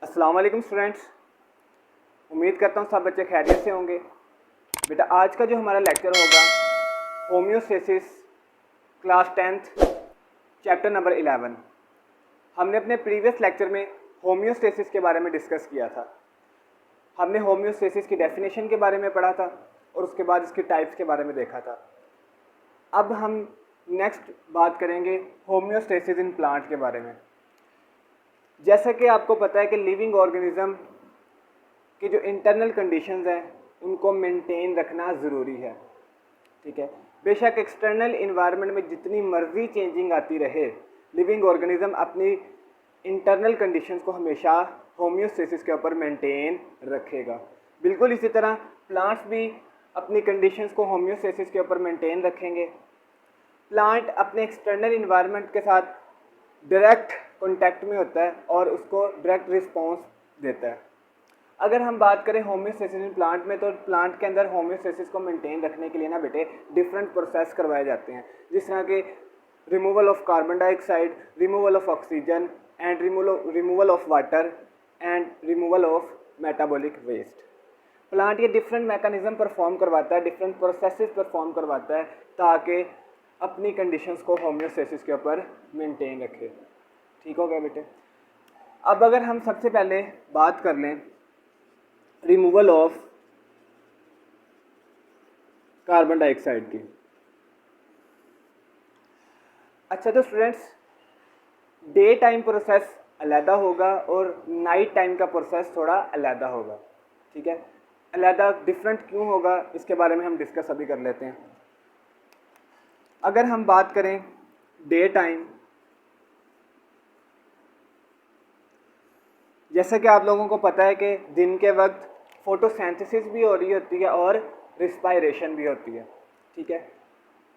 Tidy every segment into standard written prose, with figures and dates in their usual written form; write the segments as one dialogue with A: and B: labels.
A: अस्सलाम वालेकुम स्टूडेंट्स। उम्मीद करता हूँ सब बच्चे खैरियत से होंगे। बेटा आज का जो हमारा लेक्चर होगा homeostasis class 10th chapter number 11। हमने अपने प्रीवियस लेक्चर में होम्योस्टेसिस के बारे में डिस्कस किया था। हमने होम्योस्टेसिस की डेफिनेशन के बारे में पढ़ा था और उसके बाद इसके टाइप्स के बारे में देखा था। अब हम नेक्स्ट बात करेंगे होम्योस्टेसिस इन प्लांट के बारे में। जैसा कि आपको पता है कि लिविंग ऑर्गेनिज्म की जो इंटरनल कंडीशंस हैं उनको मेंटेन रखना ज़रूरी है। ठीक है, बेशक एक्सटर्नल इन्वायरमेंट में जितनी मर्जी चेंजिंग आती रहे, लिविंग ऑर्गेनिज्म अपनी इंटरनल कंडीशंस को हमेशा होम्योस्टेसिस के ऊपर मेंटेन रखेगा। बिल्कुल इसी तरह प्लांट्स भी अपनी कंडीशंस को होम्योस्टेसिस के ऊपर मेंटेन रखेंगे। प्लांट अपने एक्सटर्नल इन्वायरमेंट के साथ डायरेक्ट कॉन्टैक्ट में होता है और उसको डायरेक्ट रिस्पॉन्स देता है। अगर हम बात करें होम्योस्टेसिस इन प्लांट में, तो प्लांट के अंदर होम्योस्टेसिस को मेंटेन रखने के लिए ना बेटे डिफरेंट प्रोसेस करवाए जाते हैं, जिस तरह के removal of carbon dioxide, removal of oxygen and removal of water and removal of metabolic waste. Plant ये डिफरेंट मैकेनिज्म परफॉर्म करवाता है, डिफरेंट प्रोसेसेस परफॉर्म करवाता है ताकि अपनी कंडीशंस को होम्योस्टेसिस के ऊपर मेंटेन रखे। ठीक हो गया बेटे। अब अगर हम सबसे पहले बात कर लें रिमूवल ऑफ कार्बन डाइऑक्साइड की। अच्छा, तो स्टूडेंट्स डे टाइम प्रोसेस अलहदा होगा और नाइट टाइम का प्रोसेस थोड़ा अलहदा होगा। ठीक है, अलहदा डिफरेंट क्यों होगा इसके बारे में हम डिस्कस अभी कर लेते हैं। अगर हम बात करें डे टाइम, जैसा कि आप लोगों को पता है कि दिन के वक्त फोटोसिंथेसिस भी हो रही होती है और रिस्पायरेशन भी होती है। ठीक है,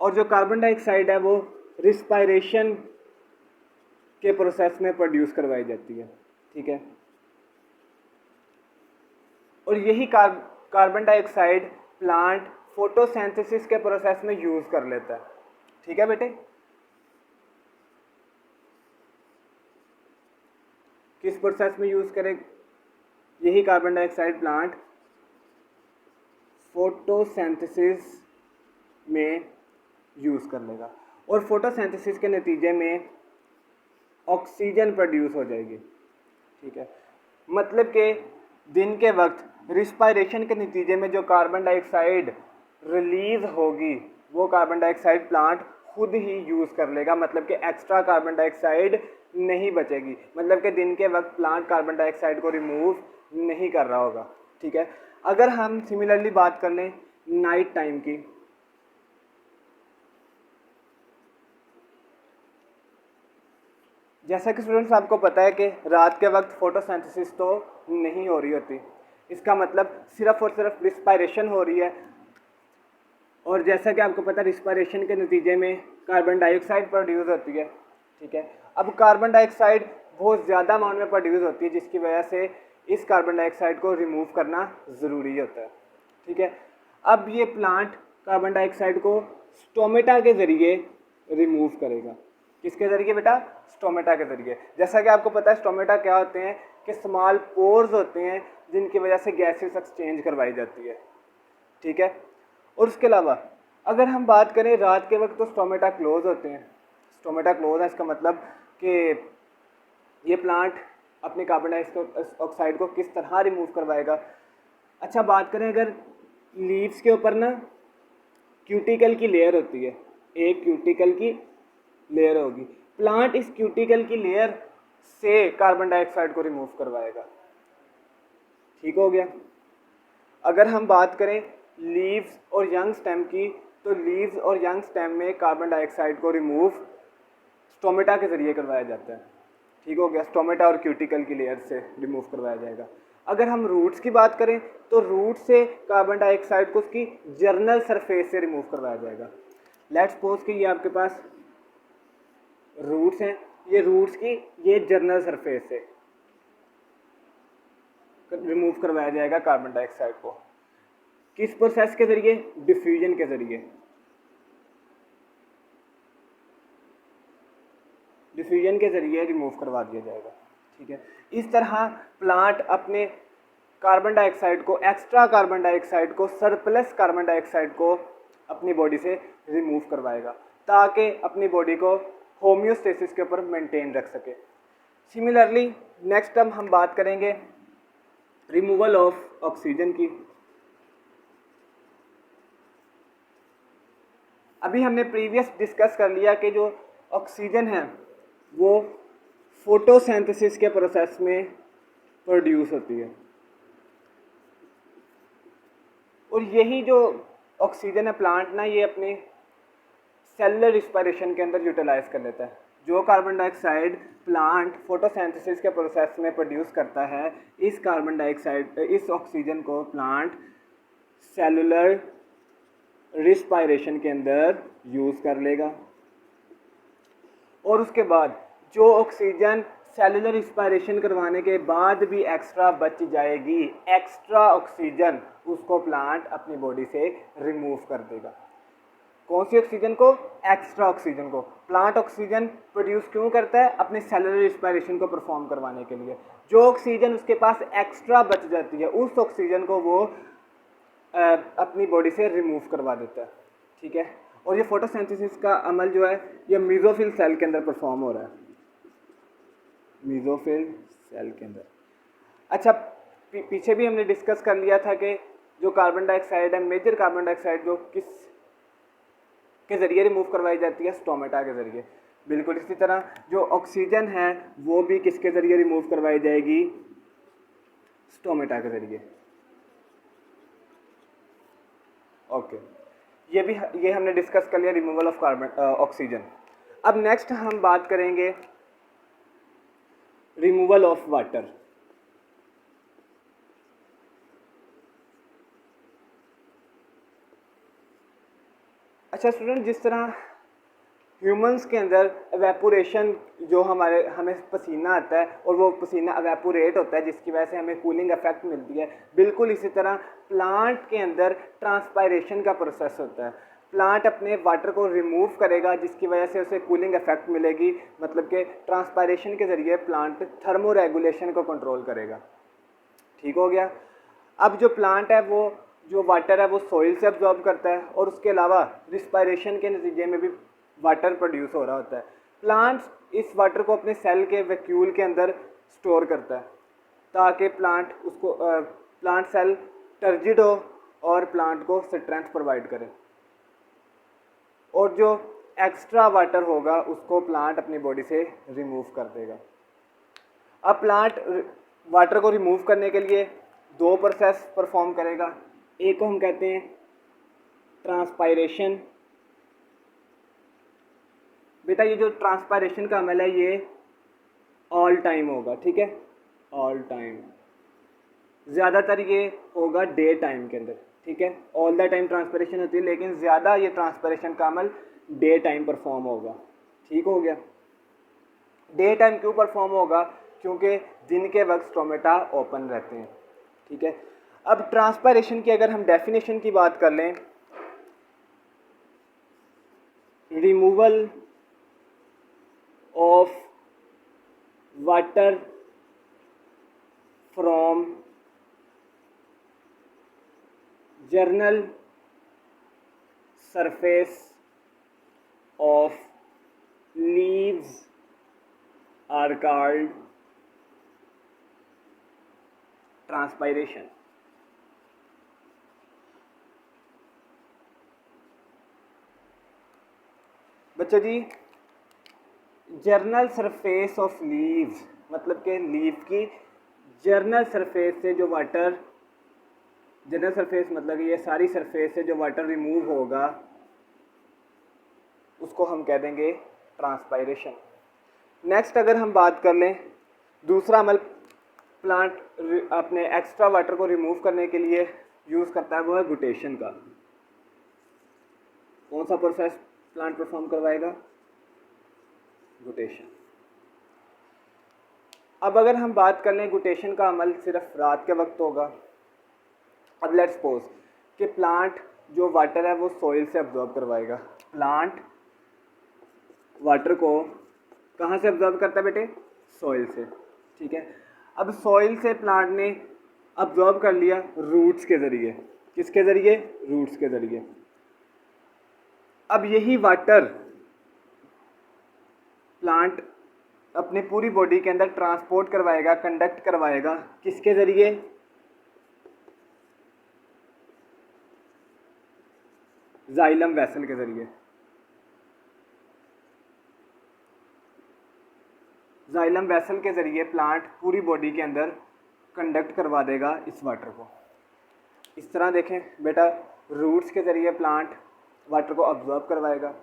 A: और जो कार्बन डाइऑक्साइड है वो रिस्पायरेशन के प्रोसेस में प्रोड्यूस करवाई जाती है। ठीक है, और यही कार्बन डाइऑक्साइड प्लांट फोटोसिंथेसिस के प्रोसेस में यूज़ कर लेता है। ठीक है बेटे, किस प्रोसेस में यूज़ करें? यही कार्बन डाइऑक्साइड प्लांट फोटोसिंथेसिस में यूज़ कर लेगा और फोटोसिंथेसिस के नतीजे में ऑक्सीजन प्रोड्यूस हो जाएगी। ठीक है, मतलब कि दिन के वक्त रिस्पायरेशन के नतीजे में जो कार्बन डाइऑक्साइड रिलीज होगी वो कार्बन डाइऑक्साइड प्लांट खुद ही यूज़ कर लेगा, मतलब कि एक्स्ट्रा कार्बन डाइऑक्साइड नहीं बचेगी। मतलब कि दिन के वक्त प्लांट कार्बन डाइऑक्साइड को रिमूव नहीं कर रहा होगा। ठीक है, अगर हम सिमिलरली बात कर लें नाइट टाइम की, जैसा कि स्टूडेंट्स आपको पता है कि रात के वक्त फोटोसिंथेसिस तो नहीं हो रही होती, इसका मतलब सिर्फ और सिर्फ रिस्पायरेशन हो रही है। और जैसा कि आपको पता है रिस्पायरेशन के नतीजे में कार्बन डाइऑक्साइड प्रोड्यूस होती है। ठीक है, अब कार्बन डाइऑक्साइड बहुत ज़्यादा अमाउंट में प्रोड्यूस होती है, जिसकी वजह से इस कार्बन डाइऑक्साइड को रिमूव करना ज़रूरी होता है। ठीक है, अब ये प्लांट कार्बन डाइऑक्साइड को स्टोमेटा के ज़रिए रिमूव करेगा। किसके ज़रिए बेटा? स्टोमेटा के ज़रिए। जैसा कि आपको पता है स्टोमेटा क्या होते हैं कि स्मॉल पोर्स होते हैं जिनकी वजह से गैसेस एक्सचेंज करवाई जाती है। ठीक है, और उसके अलावा अगर हम बात करें रात के वक्त तो स्टोमेटा क्लोज होते हैं। स्टोमेटा क्लोज है, इसका मतलब कि ये प्लांट अपने कार्बन डाइऑक्साइड को किस तरह रिमूव करवाएगा। अच्छा, बात करें अगर लीव्स के ऊपर ना क्यूटिकल की लेयर होती है, एक क्यूटिकल की लेयर होगी, प्लांट इस क्यूटिकल की लेयर से कार्बन डाइऑक्साइड को रिमूव करवाएगा। ठीक हो गया। अगर हम बात करें लीव्स और यंग स्टेम की, तो लीव्स और यंग स्टेम में कार्बन डाइऑक्साइड को रिमूव स्टोमेटा के ज़रिए करवाया जाता है। ठीक हो गया, स्टोमेटा और क्यूटिकल की लेयर से रिमूव करवाया जाएगा। अगर हम रूट्स की बात करें तो रूट से कार्बन डाइऑक्साइड को उसकी जर्नल सरफेस से रिमूव करवाया जाएगा। लेट्स सपोज कि ये आपके पास रूट्स हैं, ये रूट्स की ये जर्नल सरफेस से रिमूव करवाया जाएगा कार्बन डाइऑक्साइड को। किस प्रोसेस के ज़रिए? डिफ्यूजन के ज़रिए। डिफ्यूजन के ज़रिए रिमूव करवा दिया जाएगा। ठीक है। इस तरह प्लांट अपने कार्बन डाइऑक्साइड को, एक्स्ट्रा कार्बन डाइऑक्साइड को, सरप्लस कार्बन डाइऑक्साइड को अपनी बॉडी से रिमूव करवाएगा ताकि अपनी बॉडी को होम्योस्टेसिस के ऊपर मेंटेन रख सके। सिमिलरली नेक्स्ट हम बात करेंगे रिमूवल ऑफ ऑक्सीजन की। अभी हमने प्रीवियस डिस्कस कर लिया कि जो ऑक्सीजन है वो फोटोसिंथेसिस के प्रोसेस में प्रोड्यूस होती है, और यही जो ऑक्सीजन है प्लांट ना ये अपने सेलुलर रिस्पायरेशन के अंदर यूटिलाइज कर लेता है। जो कार्बन डाइऑक्साइड प्लांट फोटोसिंथेसिस के प्रोसेस में प्रोड्यूस करता है, इस कार्बन डाइऑक्साइड, इस ऑक्सीजन को प्लांट सेलुलर रिस्पायरेशन के अंदर यूज़ कर लेगा, और उसके बाद जो ऑक्सीजन सेलुलर रिस्पायरेशन करवाने के बाद भी एक्स्ट्रा बच जाएगी, एक्स्ट्रा ऑक्सीजन उसको प्लांट अपनी बॉडी से रिमूव कर देगा। कौन सी ऑक्सीजन को? एक्स्ट्रा ऑक्सीजन को। प्लांट ऑक्सीजन प्रोड्यूस क्यों करता है? अपने सेलुलर रिस्पायरेशन को परफॉर्म करवाने के लिए। जो ऑक्सीजन उसके पास एक्स्ट्रा बच जाती है उस ऑक्सीजन को वो अपनी बॉडी से रिमूव करवा देता है, ठीक है। और ये फोटोसिंथेसिस का अमल जो है ये मेसोफिल सेल के अंदर परफॉर्म हो रहा है, मेसोफिल सेल के अंदर। अच्छा, पीछे भी हमने डिस्कस कर लिया था कि जो कार्बन डाइऑक्साइड है, मेजर कार्बन डाइऑक्साइड जो किस के ज़रिए रिमूव करवाई जाती है? स्टोमेटा के ज़रिए। बिल्कुल इसी तरह जो ऑक्सीजन है वो भी किसके ज़रिए रिमूव करवाई जाएगी? स्टोमेटा के ज़रिए। ओके, ये हमने डिस्कस कर लिया रिमूवल ऑफ कार्बन ऑक्सीजन। अब नेक्स्ट हम बात करेंगे रिमूवल ऑफ वाटर। अच्छा स्टूडेंट, जिस तरह ह्यूमंस के अंदर एवेपोरेशन जो हमें पसीना आता है और वो पसीना एवेपोरेट होता है जिसकी वजह से हमें कूलिंग इफेक्ट मिलती है, बिल्कुल इसी तरह प्लांट के अंदर ट्रांसपायरेशन का प्रोसेस होता है। प्लांट अपने वाटर को रिमूव करेगा जिसकी वजह से उसे कूलिंग इफेक्ट मिलेगी, मतलब कि ट्रांसपायरेशन के ज़रिए प्लांट थर्मो रेगुलेशन को कंट्रोल करेगा। ठीक हो गया। अब जो प्लांट है वो जो वाटर है वो सॉइल से अब्जॉर्ब करता है और उसके अलावा रिस्पायरेशन के नतीजे में भी वाटर प्रोड्यूस हो रहा होता है। प्लांट इस वाटर को अपने सेल के वैक्यूल के अंदर स्टोर करता है ताकि प्लांट सेल टर्जिड हो और प्लांट को स्ट्रेंथ प्रोवाइड करे, और जो एक्स्ट्रा वाटर होगा उसको प्लांट अपनी बॉडी से रिमूव कर देगा। अब प्लांट वाटर को रिमूव करने के लिए दो प्रोसेस परफॉर्म करेगा। एक को हम कहते हैं ट्रांसपायरेशन। बेटा ये जो ट्रांसपायरेशन का अमल है ये ऑल टाइम होगा, ठीक है, ऑल टाइम। ज़्यादातर ये होगा डे टाइम के अंदर, ठीक है। ऑल द टाइम ट्रांसपायरेशन होती है लेकिन ज़्यादा ये ट्रांसपायरेशन का अमल डे टाइम परफॉर्म होगा। ठीक हो गया। डे टाइम क्यों परफॉर्म होगा? क्योंकि दिन के वक्त स्टोमेटा ओपन रहते हैं, ठीक है। अब ट्रांसपायरेशन की अगर हम डेफिनेशन की बात कर लें, removal of water from general surface of leaves are called transpiration. बच्चों जी, जर्नल सरफेस ऑफ लीव्स मतलब कि लीव की जर्नल सरफेस से जो वाटर, जर्नल सरफेस मतलब ये सारी सरफेस से जो वाटर रिमूव होगा उसको हम कह देंगे ट्रांसपायरेशन। नेक्स्ट अगर हम बात कर लें दूसरा अमल प्लांट अपने एक्स्ट्रा वाटर को रिमूव करने के लिए यूज़ करता है, वो है गुटेशन का। कौन सा प्रोसेस प्लांट परफॉर्म करवाएगा? गुटेशन। अब अगर हम बात कर लें गुटेशन का अमल सिर्फ रात के वक्त होगा। अब लेट्स सपोज कि प्लांट जो वाटर है वो सॉइल से अब्जॉर्ब करवाएगा। प्लांट वाटर को कहाँ से अब्जॉर्ब करता है बेटे? सॉइल से। ठीक है। अब सॉइल से प्लांट ने अब्जॉर्ब कर लिया रूट्स के ज़रिए। किसके ज़रिए? रूट्स के ज़रिए। अब यही वाटर प्लांट अपनी पूरी बॉडी के अंदर ट्रांसपोर्ट करवाएगा, कंडक्ट करवाएगा। किसके ज़रिए? जाइलम वेसल के ज़रिए। जाइलम वेसल के ज़रिए प्लांट पूरी बॉडी के अंदर कंडक्ट करवा देगा इस वाटर को। इस तरह देखें बेटा, रूट्स के ज़रिए प्लांट वाटर को अब्जॉर्ब करवाएगा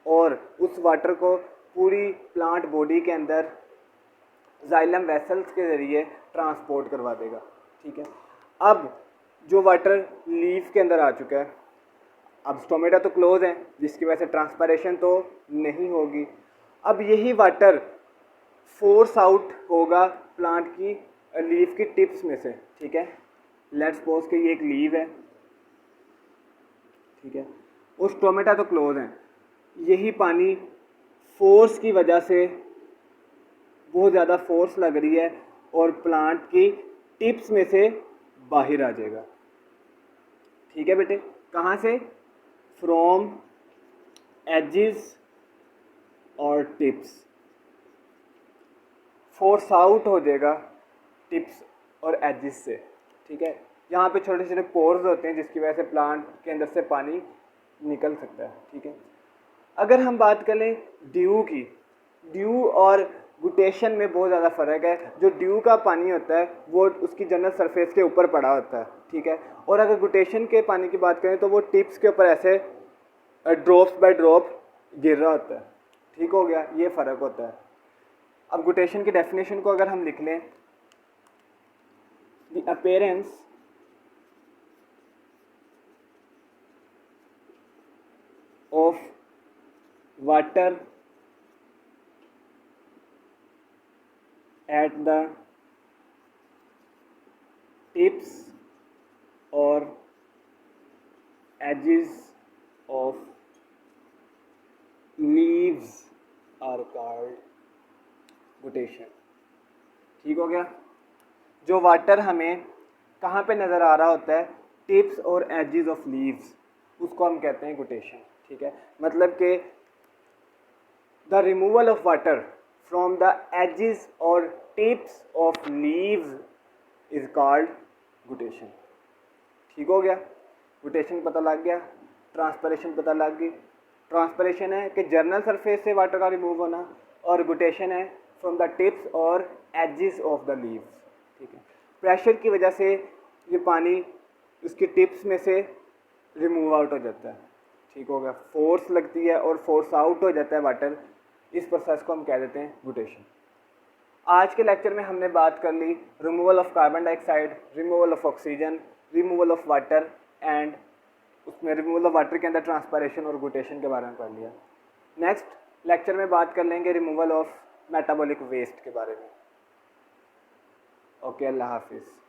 A: और उस वाटर को पूरी प्लांट बॉडी के अंदर जाइलम वेसल्स के ज़रिए ट्रांसपोर्ट करवा देगा। ठीक है। अब जो वाटर लीफ के अंदर आ चुका है, अब स्टोमेटा तो क्लोज है जिसकी वजह से ट्रांसपायरेशन तो नहीं होगी। अब यही वाटर फोर्स आउट होगा प्लांट की लीफ की टिप्स में से। ठीक है। लेट्स सपोज कि ये एक लीव है, ठीक है, और स्टोमेटा तो क्लोज है। यही पानी फोर्स की वजह से, बहुत ज़्यादा फोर्स लग रही है और प्लांट की टिप्स में से बाहर आ जाएगा। ठीक है बेटे, कहाँ से? फ्रॉम एजेस और टिप्स। फोर्स आउट हो जाएगा टिप्स और एजेस से। ठीक है। यहाँ पे छोटे छोटे पोर्स होते हैं जिसकी वजह से प्लांट के अंदर से पानी निकल सकता है। ठीक है। अगर हम बात करें ड्यू की, ड्यू और गुटेशन में बहुत ज़्यादा फ़र्क है। जो ड्यू का पानी होता है वो उसकी जनरल सरफेस के ऊपर पड़ा होता है। ठीक है। और अगर गुटेशन के पानी की बात करें तो वो टिप्स के ऊपर ऐसे ड्रॉप्स बाय ड्रॉप गिर रहा होता है। ठीक हो गया, ये फ़र्क होता है। अब गुटेशन की डेफिनेशन को अगर हम लिख लें, the appearance of water at the tips or edges of leaves are called गुटेशन। ठीक हो गया। जो वाटर हमें कहाँ पे नज़र आ रहा होता है? टिप्स और एजेस ऑफ लीव्स, उसको हम कहते हैं गुटेशन। ठीक है। मतलब कि the removal of water from the edges और tips of leaves is called guttation. ठीक हो गया। गुटेशन पता लग गया, ट्रांसपरेशन पता लग गई। ट्रांसपरेशन है कि जर्नल सरफेस से वाटर का रिमूव होना, और गुटेशन है फ्रॉम द टिप्स और एजेस ऑफ द लीव्स। ठीक है। प्रेशर की वजह से ये पानी उसकी टिप्स में से रिमूव आउट हो जाता है। ठीक हो गया। फोर्स लगती है और फोर्स आउट हो जाता है वाटर। इस प्रोसेस को हम कह देते हैं गुटेशन। आज के लेक्चर में हमने बात कर ली removal of carbon dioxide, removal of oxygen, removal of water and उसमें रिमूवल ऑफ वाटर के अंदर ट्रांसपायरेशन और गुटेशन के बारे में पढ़ लिया। नेक्स्ट लेक्चर में बात कर लेंगे रिमूवल ऑफ मेटाबॉलिक वेस्ट के बारे में। ओके, अल्लाह हाफिज़।